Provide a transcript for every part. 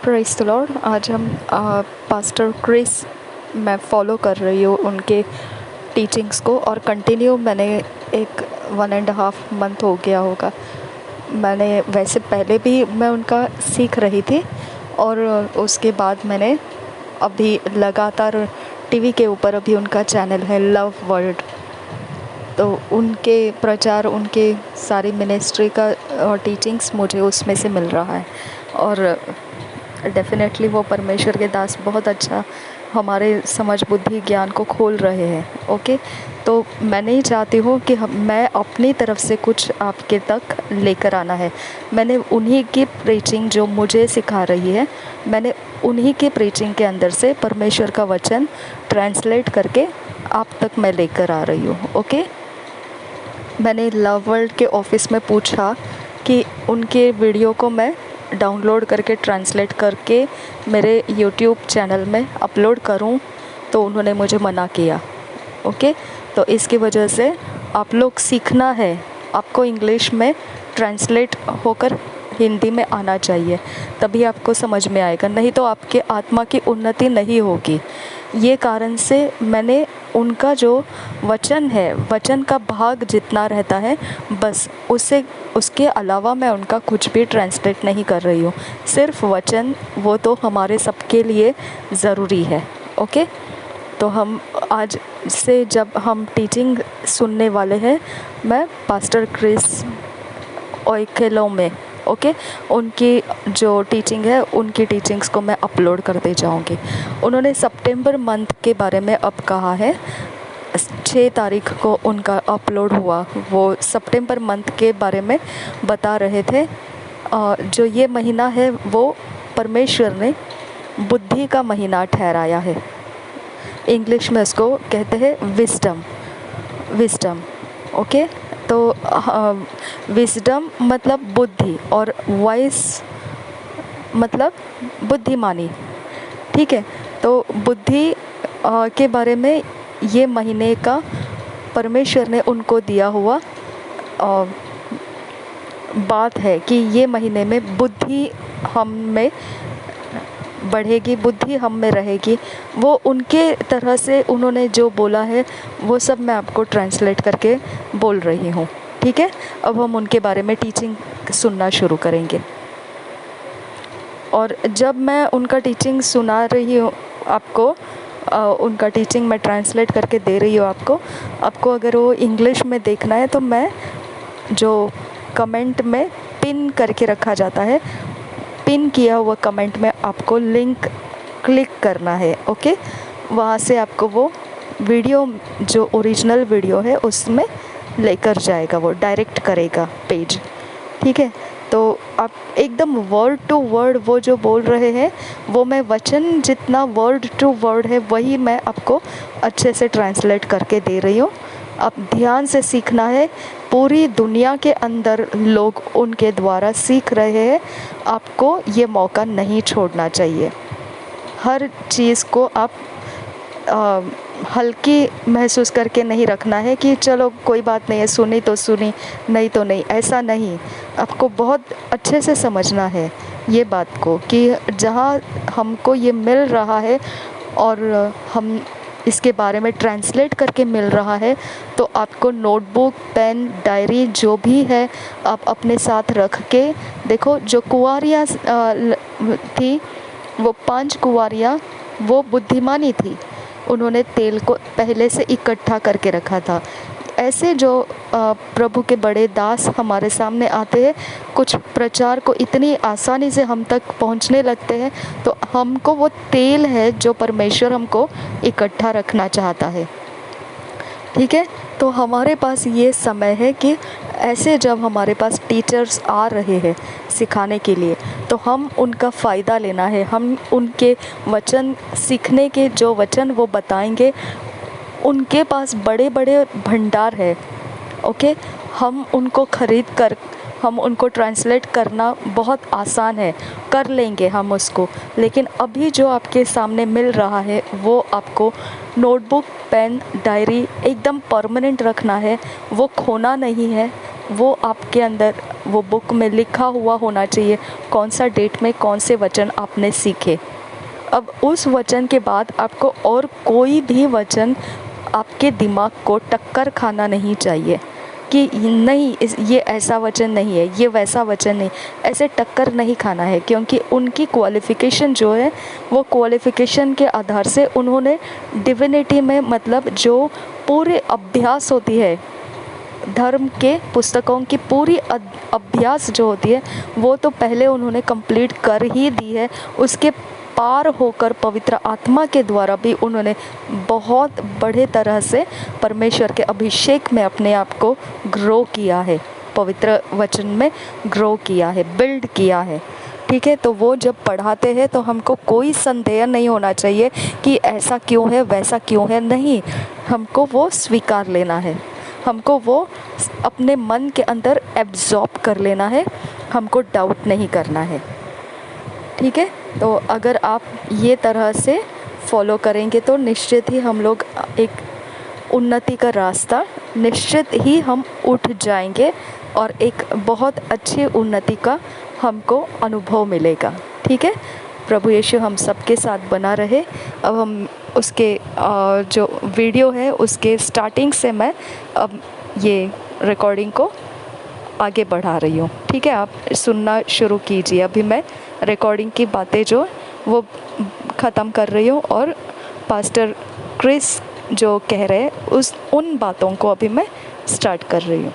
Praise the Lord. आज हम pastor Chris मैं फ़ॉलो कर रही हूँ उनके टीचिंग्स को, और कंटिन्यू मैंने एक 1.5 मंथ हो गया होगा। मैंने वैसे पहले भी मैं उनका सीख रही थी, और उसके बाद मैंने अभी लगातार टीवी के ऊपर अभी उनका चैनल है लव वर्ल्ड, तो उनके प्रचार, उनके सारी मिनिस्ट्री का टीचिंग्स मुझे उसमें से मिल रहा है। और डेफ़िनेटली वो परमेश्वर के दास बहुत अच्छा हमारे समझ बुद्धि ज्ञान को खोल रहे हैं। ओके, तो मैं नहीं चाहती हूँ कि मैं अपनी तरफ से कुछ आपके तक लेकर आना है। मैंने उन्हीं की प्रीचिंग जो मुझे सिखा रही है, मैंने उन्हीं की प्रीचिंग के अंदर से परमेश्वर का वचन ट्रांसलेट करके आप तक मैं लेकर आ रही हूँ। ओके, मैंने लव वर्ल्ड के ऑफिस में पूछा कि उनके वीडियो को मैं डाउनलोड करके ट्रांसलेट करके मेरे यूट्यूब चैनल में अपलोड करूं, तो उन्होंने मुझे मना किया। ओके, तो इसकी वजह से आप लोग सीखना है, आपको इंग्लिश में ट्रांसलेट होकर हिंदी में आना चाहिए, तभी आपको समझ में आएगा, नहीं तो आपके आत्मा की उन्नति नहीं होगी। ये कारण से मैंने उनका जो वचन है, वचन का भाग जितना रहता है बस उसके अलावा मैं उनका कुछ भी ट्रांसलेट नहीं कर रही हूँ। सिर्फ वचन, वो तो हमारे सबके लिए ज़रूरी है। ओके, तो हम आज से जब हम टीचिंग सुनने वाले हैं, मैं पास्टर क्रिस ओयकेलो में, ओके, उनकी जो टीचिंग है, उनकी टीचिंग्स को मैं अपलोड करते जाऊंगी। उन्होंने सितंबर मंथ के बारे में अब कहा है, 6 तारीख को उनका अपलोड हुआ। वो सितंबर मंथ के बारे में बता रहे थे। जो ये महीना है वो परमेश्वर ने बुद्धि का महीना ठहराया है। इंग्लिश में इसको कहते हैं विजडम। ओके, तो विजडम मतलब बुद्धि, और वाइस मतलब बुद्धिमानी। ठीक है, तो बुद्धि के बारे में ये महीने का परमेश्वर ने उनको दिया हुआ बात है कि ये महीने में बुद्धि हम में बढ़ेगी, बुद्धि हम में रहेगी। वो उनके तरह से उन्होंने जो बोला है वो सब मैं आपको ट्रांसलेट करके बोल रही हूँ। ठीक है, अब हम उनके बारे में टीचिंग सुनना शुरू करेंगे। और जब मैं उनका टीचिंग सुना रही हूँ आपको, उनका टीचिंग मैं ट्रांसलेट करके दे रही हूँ आपको अगर वो इंग्लिश में देखना है तो मैं जो कमेंट में पिन करके रखा जाता है, पिन किया हुआ कमेंट में आपको लिंक क्लिक करना है। ओके, वहाँ से आपको वो वीडियो, जो ओरिजिनल वीडियो है, उसमें लेकर जाएगा, वो डायरेक्ट करेगा पेज। ठीक है, तो आप एकदम वर्ड टू वर्ड वो जो बोल रहे हैं, वो मैं वचन जितना वर्ड टू वर्ड है वही मैं आपको अच्छे से ट्रांसलेट करके दे रही हूँ। आप ध्यान से सीखना है। पूरी दुनिया के अंदर लोग उनके द्वारा सीख रहे हैं, आपको ये मौका नहीं छोड़ना चाहिए। हर चीज़ को आप हल्की महसूस करके नहीं रखना है कि चलो कोई बात नहीं है, सुनी तो सुनी, नहीं तो नहीं, ऐसा नहीं। आपको बहुत अच्छे से समझना है ये बात को कि जहाँ हमको ये मिल रहा है और हम इसके बारे में ट्रांसलेट करके मिल रहा है, तो आपको नोटबुक, पेन, डायरी जो भी है आप अपने साथ रख के देखो। जो कुंवारियाँ थी, वो 5 कुंवारियाँ, वो बुद्धिमानी थी, उन्होंने तेल को पहले से इकट्ठा करके रखा था। ऐसे जो प्रभु के बड़े दास हमारे सामने आते हैं, कुछ प्रचार को इतनी आसानी से हम तक पहुंचने लगते हैं, तो हमको वो तेल है जो परमेश्वर हमको इकट्ठा रखना चाहता है। ठीक है, तो हमारे पास ये समय है कि ऐसे जब हमारे पास टीचर्स आ रहे हैं सिखाने के लिए, तो हम उनका फ़ायदा लेना है। हम उनके वचन सीखने के, जो वचन वो बताएंगे, उनके पास बड़े बड़े भंडार है। ओके, हम उनको ख़रीद कर हम उनको ट्रांसलेट करना बहुत आसान है, कर लेंगे हम उसको। लेकिन अभी जो आपके सामने मिल रहा है वो आपको नोटबुक, पेन, डायरी एकदम परमानेंट रखना है, वो खोना नहीं है, वो आपके अंदर वो बुक में लिखा हुआ होना चाहिए कौन सा डेट में कौन से वचन आपने सीखे। अब उस वचन के बाद आपको और कोई भी वचन आपके दिमाग को टक्कर खाना नहीं चाहिए कि नहीं ये ऐसा वचन नहीं है, ये वैसा वचन नहीं, ऐसे टक्कर नहीं खाना है। क्योंकि उनकी क्वालिफ़िकेशन जो है वो क्वालिफ़िकेशन के आधार से उन्होंने डिविनिटी में मतलब जो पूरे अभ्यास होती है धर्म के पुस्तकों की पूरी अभ्यास जो होती है वो तो पहले उन्होंने कंप्लीट कर ही दी है। उसके पार होकर पवित्र आत्मा के द्वारा भी उन्होंने बहुत बड़े तरह से परमेश्वर के अभिषेक में अपने आप को ग्रो किया है, पवित्र वचन में ग्रो किया है, बिल्ड किया है। ठीक है, तो वो जब पढ़ाते हैं तो हमको कोई संदेह नहीं होना चाहिए कि ऐसा क्यों है वैसा क्यों है, नहीं, हमको वो स्वीकार लेना है, हमको वो अपने मन के अंदर एब्जॉर्ब कर लेना है, हमको डाउट नहीं करना है। ठीक है, तो अगर आप ये तरह से फॉलो करेंगे तो निश्चित ही हम लोग एक उन्नति का रास्ता निश्चित ही हम उठ जाएंगे और एक बहुत अच्छी उन्नति का हमको अनुभव मिलेगा। ठीक है, प्रभु यीशु हम सबके साथ बना रहे। अब हम उसके जो वीडियो है उसके स्टार्टिंग से मैं अब ये रिकॉर्डिंग को आगे बढ़ा रही हूँ। ठीक है, आप सुनना शुरू कीजिए। अभी मैं रिकॉर्डिंग की बातें जो वो ख़त्म कर रही हूँ और पास्टर क्रिस जो कह रहे हैं उन बातों को अभी मैं स्टार्ट कर रही हूँ।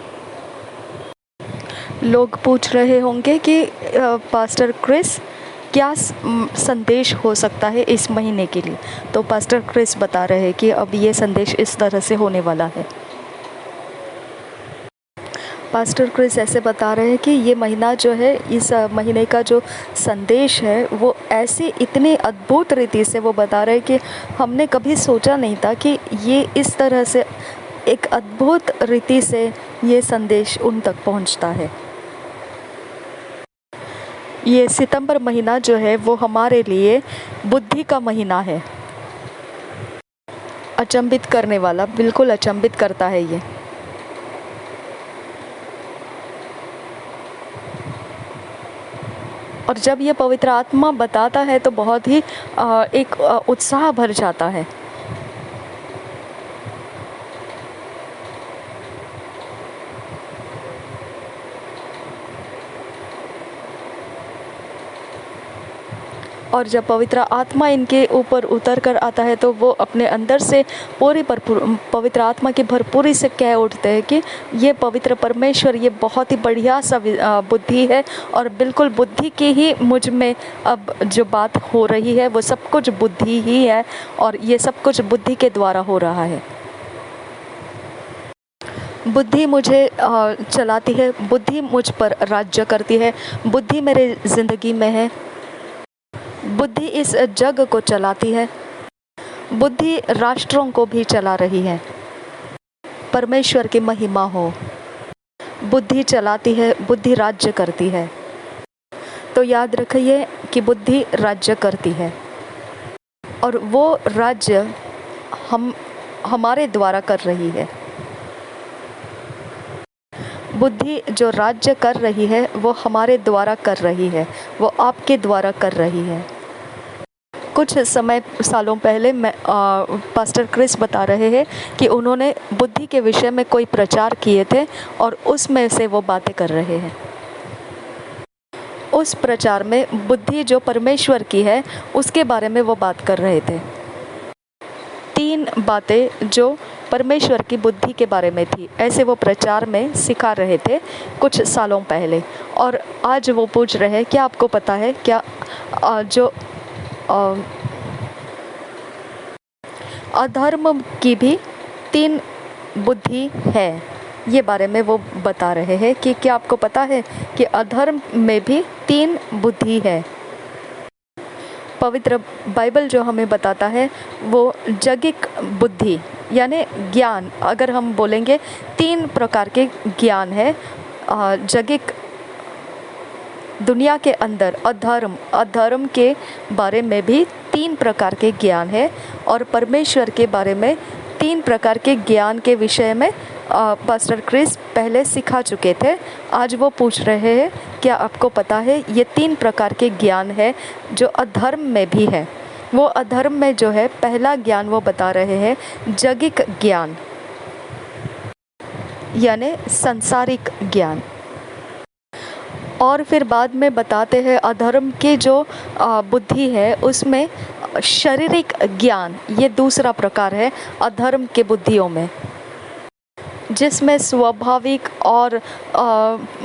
लोग पूछ रहे होंगे कि पास्टर क्रिस क्या संदेश हो सकता है इस महीने के लिए। तो पास्टर क्रिस बता रहे हैं कि अब ये संदेश इस तरह से होने वाला है। पास्टर क्रिस ऐसे बता रहे हैं कि ये महीना जो है, इस महीने का जो संदेश है वो ऐसी इतनी अद्भुत रीति से वो बता रहे हैं कि हमने कभी सोचा नहीं था कि ये इस तरह से एक अद्भुत रीति से ये संदेश उन तक पहुंचता है। ये सितंबर महीना जो है वो हमारे लिए बुद्धि का महीना है। अचंभित करने वाला, बिल्कुल अचंभित करता है ये। और जब ये पवित्र आत्मा बताता है तो बहुत ही एक उत्साह भर जाता है। और जब पवित्र आत्मा इनके ऊपर उतर कर आता है तो वो अपने अंदर से पूरी पवित्र आत्मा की भरपूरी से कह उठते हैं कि ये पवित्र परमेश्वर, ये बहुत ही बढ़िया सा बुद्धि है और बिल्कुल बुद्धि की ही मुझ में अब जो बात हो रही है वो सब कुछ बुद्धि ही है और ये सब कुछ बुद्धि के द्वारा हो रहा है। बुद्धि मुझे चलाती है, बुद्धि मुझ पर राज्य करती है, बुद्धि मेरे ज़िंदगी में है, बुद्धि इस जग को चलाती है, बुद्धि राष्ट्रों को भी चला रही है। परमेश्वर की महिमा हो। बुद्धि चलाती है, बुद्धि राज्य करती है। तो याद रखिए कि बुद्धि राज्य करती है और वो राज्य हमारे द्वारा कर रही है। बुद्धि जो राज्य कर रही है वो हमारे द्वारा कर रही है, वो आपके द्वारा कर रही है। कुछ सालों पहले मैं पास्टर क्रिस बता रहे हैं कि उन्होंने बुद्धि के विषय में कोई प्रचार किए थे और उसमें से वो बातें कर रहे हैं। उस प्रचार में बुद्धि जो परमेश्वर की है उसके बारे में वो बात कर रहे थे। 3 बातें जो परमेश्वर की बुद्धि के बारे में थी, ऐसे वो प्रचार में सिखा रहे थे कुछ सालों पहले। और आज वो पूछ रहे हैं क्या आपको पता है क्या जो अधर्म की भी 3 बुद्धि है, ये बारे में वो बता रहे हैं कि क्या आपको पता है कि अधर्म में भी 3 बुद्धि है। पवित्र बाइबल जो हमें बताता है वो जगिक बुद्धि यानी ज्ञान, अगर हम बोलेंगे 3 प्रकार के ज्ञान है। जगिक दुनिया के अंदर अधर्म के बारे में भी 3 प्रकार के ज्ञान है और परमेश्वर के बारे में 3 प्रकार के ज्ञान के विषय में पास्टर क्रिस पहले सिखा चुके थे। आज वो पूछ रहे हैं, क्या आपको पता है ये 3 प्रकार के ज्ञान है जो अधर्म में भी है। वो अधर्म में जो है, पहला ज्ञान वो बता रहे हैं जगिक ज्ञान, यानी सांसारिक ज्ञान। और फिर बाद में बताते हैं अधर्म की जो बुद्धि है उसमें शारीरिक ज्ञान, ये दूसरा प्रकार है अधर्म के बुद्धियों में, जिसमें स्वाभाविक और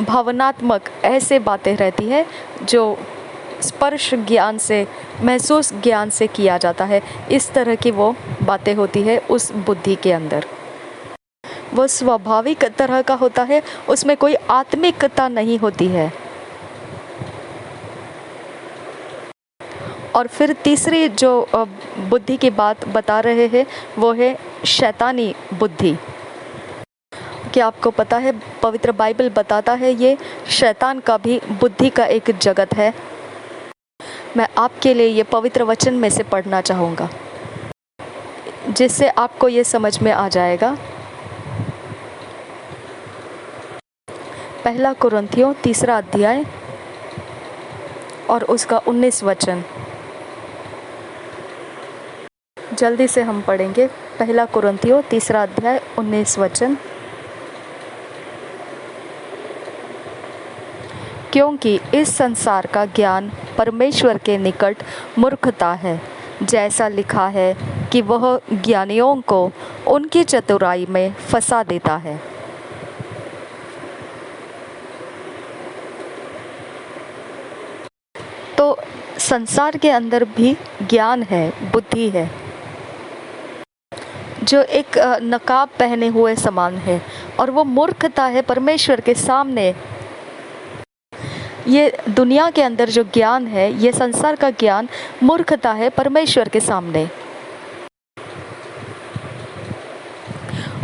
भावनात्मक ऐसे बातें रहती है जो स्पर्श ज्ञान से, महसूस ज्ञान से किया जाता है। इस तरह की वो बातें होती है उस बुद्धि के अंदर। वो स्वाभाविक तरह का होता है, उसमें कोई आत्मिकता नहीं होती है। और फिर तीसरी जो बुद्धि की बात बता रहे हैं वो है शैतानी बुद्धि। क्या आपको पता है पवित्र बाइबल बताता है ये शैतान का भी बुद्धि का एक जगत है। मैं आपके लिए ये पवित्र वचन में से पढ़ना चाहूँगा जिससे आपको ये समझ में आ जाएगा। 1 कुरिन्थियों 3 अध्याय और उसका 19 वचन। जल्दी से हम पढ़ेंगे 1 कुरिन्थियों 3 अध्याय 19 वचन। क्योंकि इस संसार का ज्ञान परमेश्वर के निकट मूर्खता है, जैसा लिखा है कि वह ज्ञानियों को उनकी चतुराई में फंसा देता है। तो संसार के अंदर भी ज्ञान है, बुद्धि है, जो एक नकाब पहने हुए समान है, और वो मूर्खता है परमेश्वर के सामने। ये दुनिया के अंदर जो ज्ञान है, ये संसार का ज्ञान मूर्खता है परमेश्वर के सामने।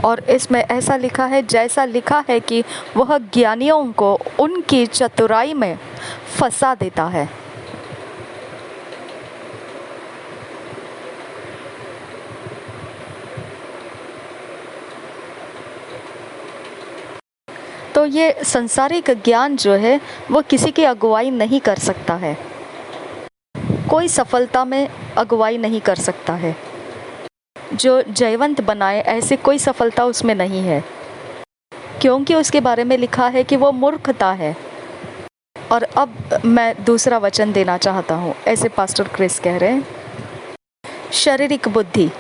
और इसमें ऐसा लिखा है, जैसा लिखा है कि वह ज्ञानियों को उनकी चतुराई में फंसा देता है। तो ये संसारिक ज्ञान जो है वो किसी की अगुवाई नहीं कर सकता है, कोई सफलता में अगुवाई नहीं कर सकता है। जो जयवंत बनाए ऐसे कोई सफलता उसमें नहीं है, क्योंकि उसके बारे में लिखा है कि वो मूर्खता है। और अब मैं दूसरा वचन देना चाहता हूँ, ऐसे पास्टर क्रिस कह रहे हैं। शारीरिक बुद्धि,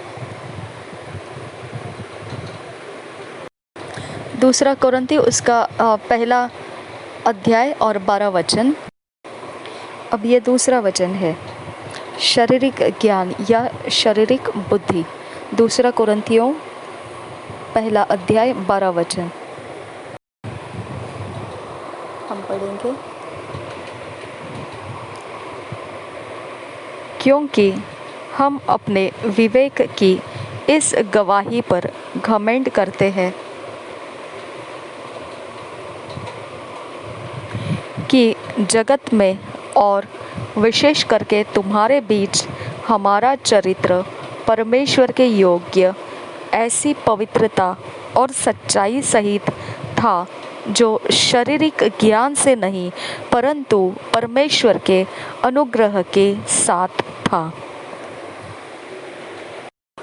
2 कुरिन्थी उसका 1 अध्याय और 12 वचन। अब ये दूसरा वचन है शारीरिक ज्ञान या शारीरिक बुद्धि। 2 कुरिन्थियों 1 अध्याय 12 वचन हम पढ़ेंगे। क्योंकि हम अपने विवेक की इस गवाही पर घमंड करते हैं कि जगत में और विशेष करके तुम्हारे बीच हमारा चरित्र परमेश्वर के योग्य ऐसी पवित्रता और सच्चाई सहित था, जो शारीरिक ज्ञान से नहीं परंतु परमेश्वर के अनुग्रह के साथ था।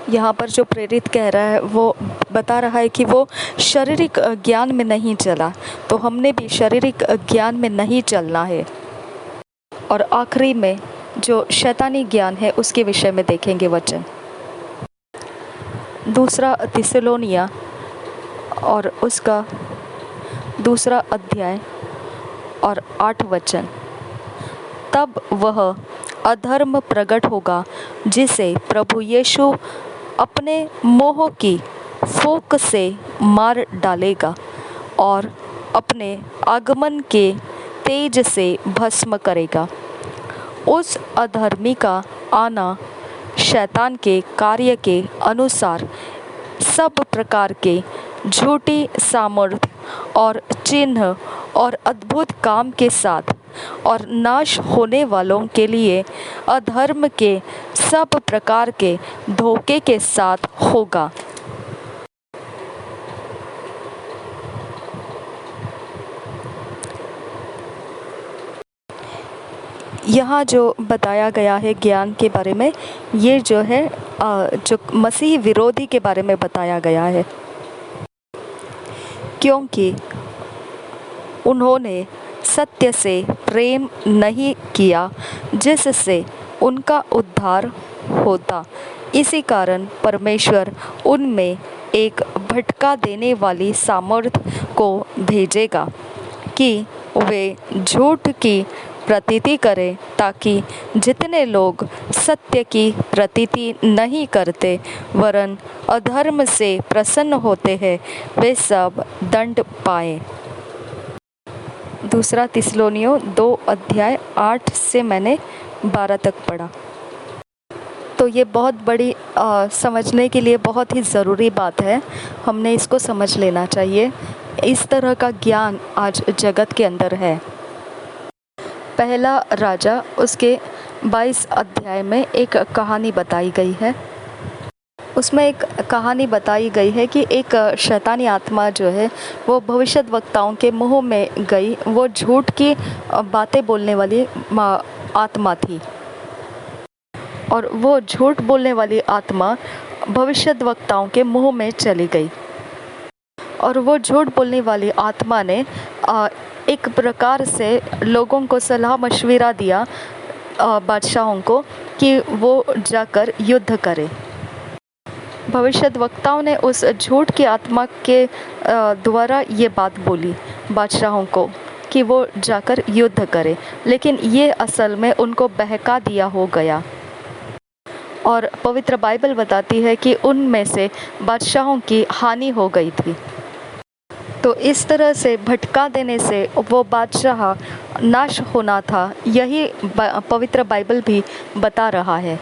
यहाँ पर जो प्रेरित कह रहा है वो बता रहा है कि वो शारीरिक ज्ञान में नहीं चला, तो हमने भी शारीरिक ज्ञान में नहीं चलना है। और आखिरी में जो शैतानी ज्ञान है उसके विषय में देखेंगे वचन। 2 थिस्सलुनीय और उसका 2 अध्याय और 8 वचन। तब वह अधर्म प्रकट होगा जिसे प्रभु यीशु अपने मोह की फूंक से मार डालेगा और अपने आगमन के तेज से भस्म करेगा। उस अधर्मी का आना शैतान के कार्य के अनुसार सब प्रकार के झूठी सामर्थ और चिन्ह और अद्भुत काम के साथ और नाश होने वालों के लिए अधर्म के सब प्रकार के धोखे के साथ होगा। यहाँ जो बताया गया है ज्ञान के बारे में, ये जो है जो मसीह विरोधी के बारे में बताया गया है, क्योंकि उन्होंने सत्य से प्रेम नहीं किया जिससे उनका उद्धार होता। इसी कारण परमेश्वर उनमें एक भटका देने वाली सामर्थ्य को भेजेगा कि वे झूठ की प्रतीति करें, ताकि जितने लोग सत्य की प्रतीति नहीं करते वरन अधर्म से प्रसन्न होते हैं, वे सब दंड पाएं। दूसरा थिस्सलुनीयों 2 अध्याय 8 से मैंने 12 तक पढ़ा। तो ये बहुत बड़ी समझने के लिए बहुत ही ज़रूरी बात है, हमने इसको समझ लेना चाहिए। इस तरह का ज्ञान आज जगत के अंदर है। पहला राजा उसके 22 अध्याय में एक कहानी बताई गई है। उसमें एक कहानी बताई गई है कि एक शैतानी आत्मा जो है वो भविष्यद्वक्ताओं के मुंह में गई। वो झूठ की बातें बोलने वाली आत्मा थी, और वो झूठ बोलने वाली आत्मा भविष्यद्वक्ताओं के मुंह में चली गई। और वो झूठ बोलने वाली आत्मा ने एक प्रकार से लोगों को सलाह मशविरा दिया, बादशाहों को, कि वो जाकर युद्ध करें। भविष्यद्वक्ताओं ने उस झूठ की आत्मा के द्वारा ये बात बोली बादशाहों को कि वो जाकर युद्ध करें, लेकिन ये असल में उनको बहका दिया हो गया। और पवित्र बाइबल बताती है कि उनमें से बादशाहों की हानि हो गई थी। तो इस तरह से भटका देने से वो बादशाह नाश होना था, यही पवित्र बाइबल भी बता रहा है।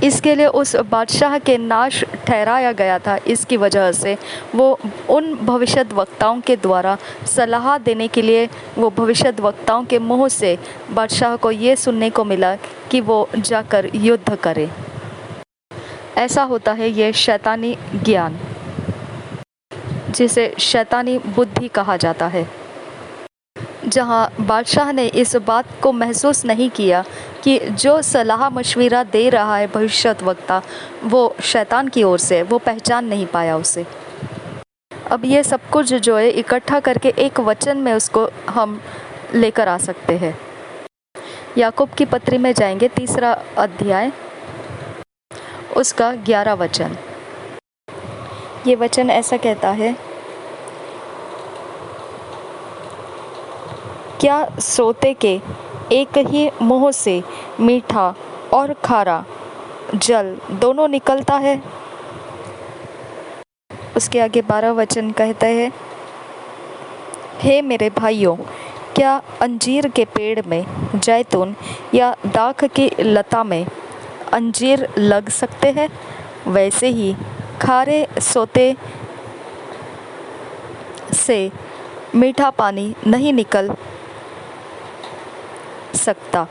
इसके लिए उस बादशाह के नाश ठहराया गया था। इसकी वजह से वो उन भविष्यद्वक्ताओं के द्वारा सलाह देने के लिए, वो भविष्यद्वक्ताओं के मुंह से बादशाह को ये सुनने को मिला कि वो जाकर युद्ध करे। ऐसा होता है ये शैतानी ज्ञान, जिसे शैतानी बुद्धि कहा जाता है, जहाँ बादशाह ने इस बात को महसूस नहीं किया कि जो सलाह मशविरा दे रहा है भविष्यद्वक्ता वो शैतान की ओर से, वो पहचान नहीं पाया उसे। अब ये सब कुछ जो है इकट्ठा करके एक वचन में उसको हम लेकर आ सकते हैं। याकूब की पत्री में जाएंगे, 3 अध्याय उसका 11 वचन। ये वचन ऐसा कहता है, क्या सोते के एक ही मुंह से मीठा और खारा जल दोनों निकलता है? उसके आगे 12 वचन कहते हैं, हे मेरे भाइयों, क्या अंजीर के पेड़ में जैतून या दाख की लता में अंजीर लग सकते हैं? वैसे ही खारे सोते से मीठा पानी नहीं निकल सकता।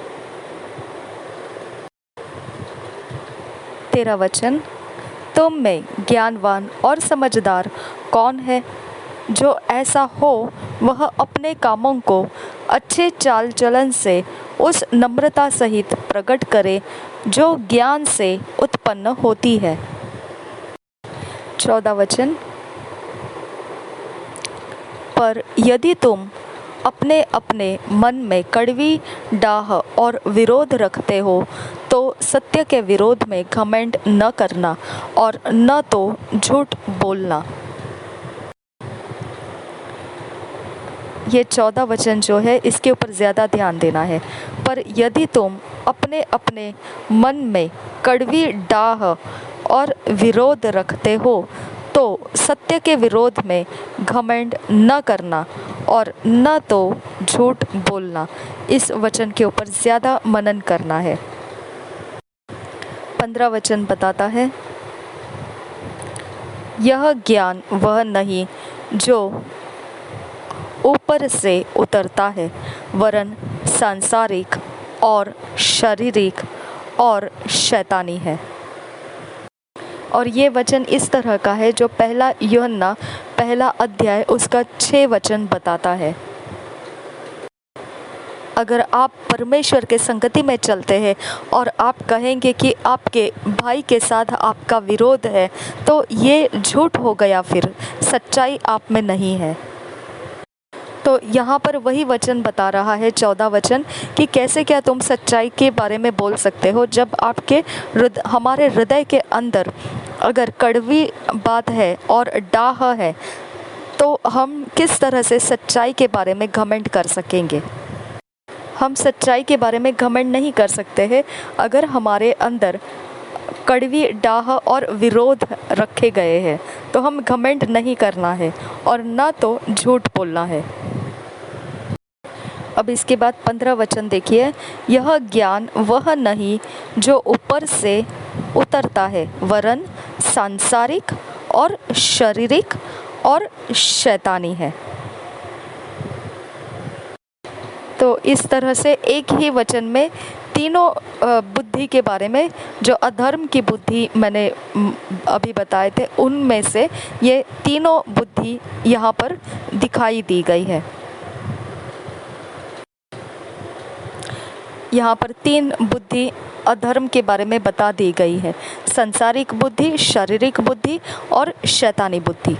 13 वचन, तुम में ज्ञानवान और समझदार कौन है? जो ऐसा हो वह अपने कामों को अच्छे चाल चलन से उस नम्रता सहित प्रकट करे जो ज्ञान से उत्पन्न होती है। 14 वचन, पर यदि तुम अपने अपने मन में कड़वी डाह और विरोध रखते हो तो सत्य के विरोध में घमंड न करना और न तो झूठ बोलना। ये 14 वचन जो है इसके ऊपर ज़्यादा ध्यान देना है। पर यदि तुम अपने अपने मन में कड़वी डाह और विरोध रखते हो तो सत्य के विरोध में घमंड न करना और न तो झूठ बोलना। इस वचन के ऊपर ज़्यादा मनन करना है। 15 वचन बताता है, यह ज्ञान वह नहीं जो ऊपर से उतरता है, वरन सांसारिक और शारीरिक और शैतानी है। और ये वचन इस तरह का है जो पहला यूहन्ना 1 अध्याय उसका 6 वचन बताता है। अगर आप परमेश्वर के संगति में चलते हैं और आप कहेंगे कि आपके भाई के साथ आपका विरोध है, तो ये झूठ हो गया, फिर सच्चाई आप में नहीं है। तो यहाँ पर वही वचन बता रहा है, 14 वचन, कि कैसे क्या तुम सच्चाई के बारे में बोल सकते हो जब आपके हमारे हृदय के अंदर अगर कड़वी बात है और डाह है, तो हम किस तरह से सच्चाई के बारे में घमंड कर सकेंगे। हम सच्चाई के बारे में घमंड नहीं कर सकते हैं अगर हमारे अंदर कड़वी डाह और विरोध रखे गए हैं। तो हम घमंड नहीं करना है और ना तो झूठ बोलना है। अब इसके बाद 15 वचन देखिए, यह ज्ञान वह नहीं जो ऊपर से उतरता है, वरन सांसारिक और शारीरिक और शैतानी है। तो इस तरह से एक ही वचन में तीनों बुद्धि के बारे में, जो अधर्म की बुद्धि मैंने अभी बताए थे, उनमें से ये तीनों बुद्धि यहाँ पर दिखाई दी गई है। यहाँ पर 3 बुद्धि अधर्म के बारे में बता दी गई है, सांसारिक बुद्धि, शारीरिक बुद्धि और शैतानी बुद्धि।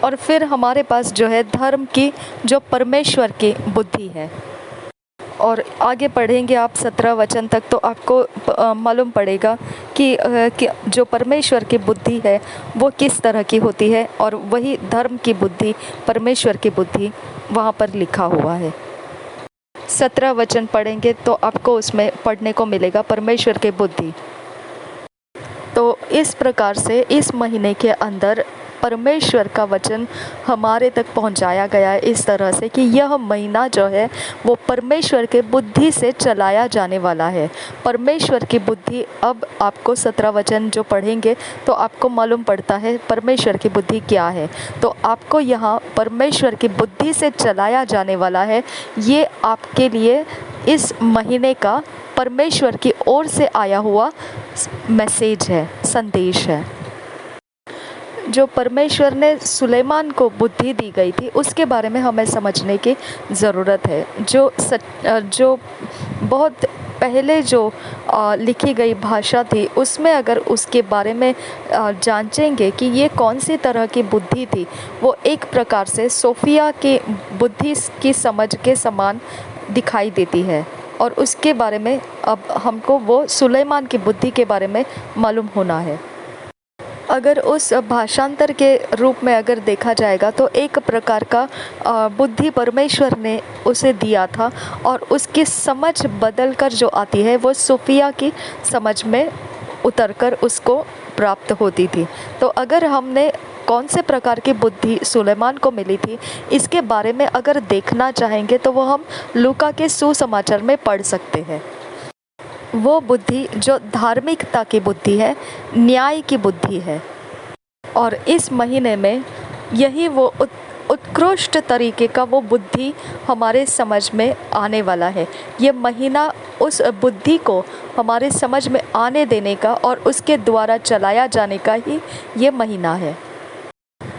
और फिर हमारे पास जो है धर्म की, जो परमेश्वर की बुद्धि है। और आगे पढ़ेंगे आप 17 वचन तक, तो आपको मालूम पड़ेगा कि जो परमेश्वर की बुद्धि है वो किस तरह की होती है, और वही धर्म की बुद्धि, परमेश्वर की बुद्धि वहाँ पर लिखा हुआ है। 17 वचन पढ़ेंगे तो आपको उसमें पढ़ने को मिलेगा परमेश्वर की बुद्धि। तो इस प्रकार से इस महीने के अंदर परमेश्वर का वचन हमारे तक पहुंचाया गया है, इस तरह से कि यह महीना जो है वो परमेश्वर के बुद्धि से चलाया जाने वाला है। परमेश्वर की बुद्धि, अब आपको 17 वचन जो पढ़ेंगे तो आपको मालूम पड़ता है परमेश्वर की बुद्धि क्या है। तो आपको यहाँ परमेश्वर की बुद्धि से चलाया जाने वाला है, ये आपके लिए इस महीने का परमेश्वर की ओर से आया हुआ मैसेज है, संदेश है। जो परमेश्वर ने सुलेमान को बुद्धि दी गई थी उसके बारे में हमें समझने की ज़रूरत है। जो बहुत पहले जो लिखी गई भाषा थी उसमें अगर उसके बारे में जांचेंगे कि ये कौन सी तरह की बुद्धि थी, वो एक प्रकार से सोफिया की बुद्धि की समझ के समान दिखाई देती है। और उसके बारे में अब हमको वो सुलेमान की बुद्धि के बारे में मालूम होना है। अगर उस भाषांतर के रूप में अगर देखा जाएगा तो एक प्रकार का बुद्धि परमेश्वर ने उसे दिया था, और उसकी समझ बदलकर जो आती है वो सोफिया की समझ में उतरकर उसको प्राप्त होती थी। तो अगर हमने कौन से प्रकार की बुद्धि सुलेमान को मिली थी इसके बारे में अगर देखना चाहेंगे तो वो हम लूका के सुसमाचार में पढ़ सकते हैं। वो बुद्धि जो धार्मिकता की बुद्धि है, न्याय की बुद्धि है। और इस महीने में यही वो उत्कृष्ट तरीके का वो बुद्धि हमारे समझ में आने वाला है। ये महीना उस बुद्धि को हमारे समझ में आने देने का और उसके द्वारा चलाया जाने का ही ये महीना है।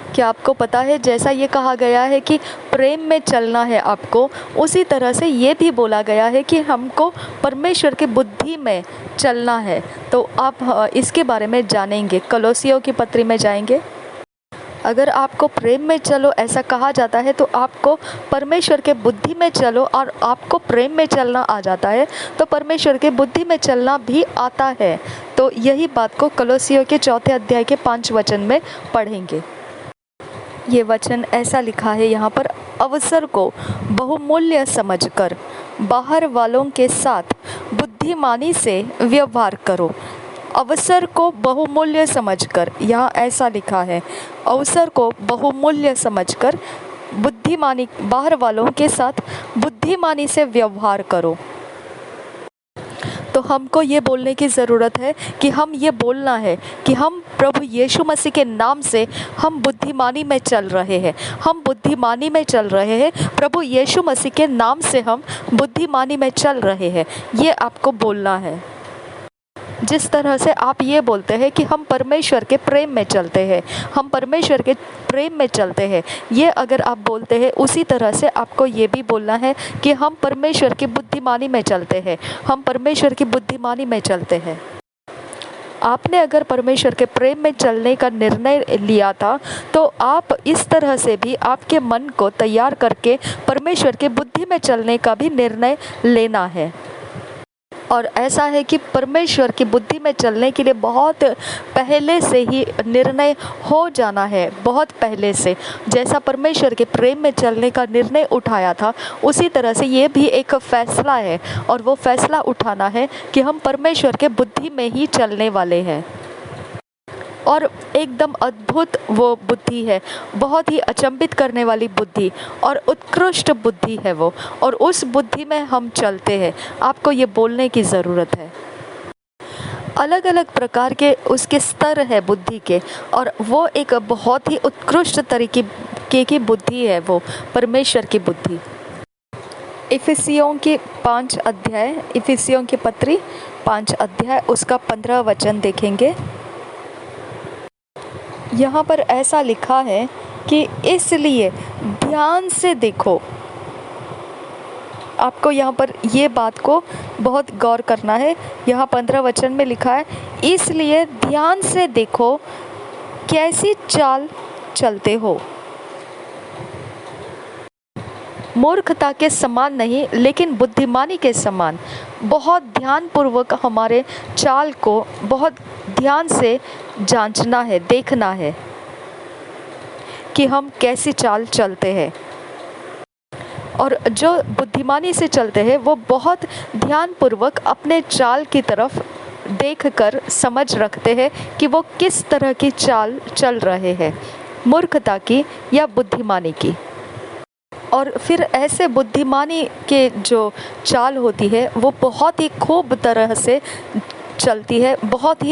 क्या आपको पता है, जैसा ये कहा गया है कि प्रेम में चलना है आपको, उसी तरह से ये भी बोला गया है कि हमको परमेश्वर की बुद्धि में चलना है। तो आप इसके बारे में जानेंगे, कलोसियों की पत्री में जाएंगे। अगर आपको प्रेम में चलो ऐसा कहा जाता है तो आपको परमेश्वर के बुद्धि में चलो, और आपको प्रेम में चलना आ जाता है तो परमेश्वर के बुद्धि में चलना भी आता है। तो यही बात को कलोसियों के 4 अध्याय के 5 वचन में पढ़ेंगे। ये वचन ऐसा लिखा है यहाँ पर, अवसर को बहुमूल्य समझकर बाहर वालों के साथ बुद्धिमानी से व्यवहार करो। अवसर को बहुमूल्य समझकर, यहाँ ऐसा लिखा है, अवसर को बहुमूल्य समझकर बुद्धिमानी, बाहर वालों के साथ बुद्धिमानी से व्यवहार करो। तो हमको ये बोलने की ज़रूरत है कि हम ये बोलना है कि हम प्रभु यीशु मसीह के नाम से हम बुद्धिमानी में चल रहे हैं। हम बुद्धिमानी में चल रहे हैं, प्रभु यीशु मसीह के नाम से हम बुद्धिमानी में चल रहे हैं, ये आपको बोलना है। जिस तरह से आप ये बोलते हैं कि हम परमेश्वर के प्रेम में चलते हैं, हम परमेश्वर के प्रेम में चलते हैं, ये अगर आप बोलते हैं, उसी तरह से आपको ये भी बोलना है कि हम परमेश्वर की बुद्धिमानी में चलते हैं, हम परमेश्वर की बुद्धिमानी में चलते हैं। आपने अगर परमेश्वर के प्रेम में चलने का निर्णय लिया था, तो आप इस तरह से भी आपके मन को तैयार करके परमेश्वर की बुद्धि में चलने का भी निर्णय लेना है। और ऐसा है कि परमेश्वर की बुद्धि में चलने के लिए बहुत पहले से ही निर्णय हो जाना है, बहुत पहले से। जैसा परमेश्वर के प्रेम में चलने का निर्णय उठाया था, उसी तरह से ये भी एक फ़ैसला है, और वो फ़ैसला उठाना है कि हम परमेश्वर के बुद्धि में ही चलने वाले हैं। और एकदम अद्भुत वो बुद्धि है, बहुत ही अचंभित करने वाली बुद्धि और उत्कृष्ट बुद्धि है वो, और उस बुद्धि में हम चलते हैं। आपको ये बोलने की ज़रूरत है। अलग अलग प्रकार के उसके स्तर है बुद्धि के, और वो एक बहुत ही उत्कृष्ट तरीके की बुद्धि है वो, परमेश्वर की बुद्धि। इफिसियों की 5 अध्याय, इफिसियों की पत्री 5 अध्याय, उसका 15 वचन देखेंगे। यहाँ पर ऐसा लिखा है कि इसलिए ध्यान से देखो। आपको यहाँ पर ये बात को बहुत गौर करना है। यहाँ 15 वचन में लिखा है, इसलिए ध्यान से देखो कैसी चाल चलते हो, मूर्खता के समान नहीं लेकिन बुद्धिमानी के समान। बहुत ध्यानपूर्वक हमारे चाल को बहुत ध्यान से जांचना है, देखना है कि हम कैसी चाल चलते हैं। और जो बुद्धिमानी से चलते हैं वो बहुत ध्यानपूर्वक अपने चाल की तरफ देखकर समझ रखते हैं कि वो किस तरह की चाल चल रहे हैं, मूर्खता की या बुद्धिमानी की। और फिर ऐसे बुद्धिमानी के जो चाल होती है वो बहुत ही खूब तरह से चलती है, बहुत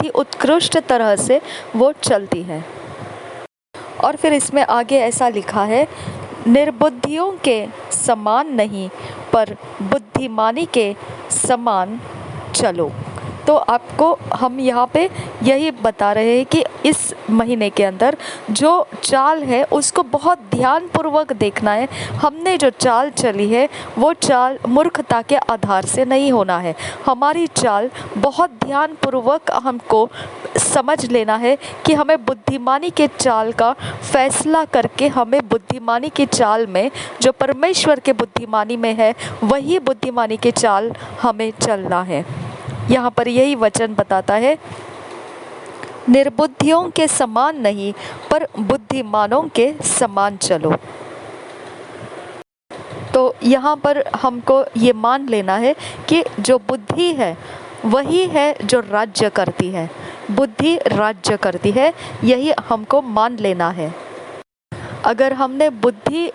ही उत्कृष्ट तरह से वो चलती है। और फिर इसमें आगे ऐसा लिखा है, निर्बुद्धियों के समान नहीं पर बुद्धिमानी के समान चलो। तो आपको हम यहाँ पे यही बता रहे हैं कि इस महीने के अंदर जो चाल है उसको बहुत ध्यानपूर्वक देखना है। हमने जो चाल चली है वो चाल मूर्खता के आधार से नहीं होना है। हमारी चाल बहुत ध्यानपूर्वक हमको समझ लेना है कि हमें बुद्धिमानी के चाल का फैसला करके हमें बुद्धिमानी की चाल में, जो परमेश्वर के बुद्धिमानी में है, वही बुद्धिमानी की चाल हमें चलना है। यहाँ पर यही वचन बताता है, निर्बुद्धियों के समान नहीं पर बुद्धिमानों के समान चलो। तो यहाँ पर हमको ये मान लेना है कि जो बुद्धि है वही है जो राज्य करती है, बुद्धि राज्य करती है, यही हमको मान लेना है। अगर हमने बुद्धि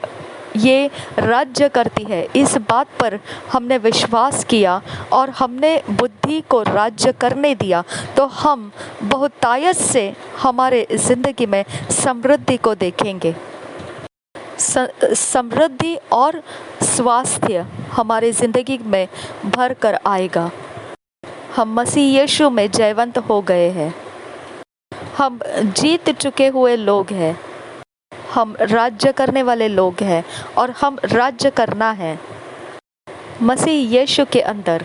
ये राज्य करती है, इस बात पर हमने विश्वास किया और हमने बुद्धि को राज्य करने दिया, तो हम बहुतायत से हमारे ज़िंदगी में समृद्धि को देखेंगे। समृद्धि और स्वास्थ्य हमारे ज़िंदगी में भर कर आएगा। हम मसीह यीशु में जयवंत हो गए हैं, हम जीत चुके हुए लोग हैं, हम राज्य करने वाले लोग हैं और हम राज्य करना है मसीह यीशु के अंदर।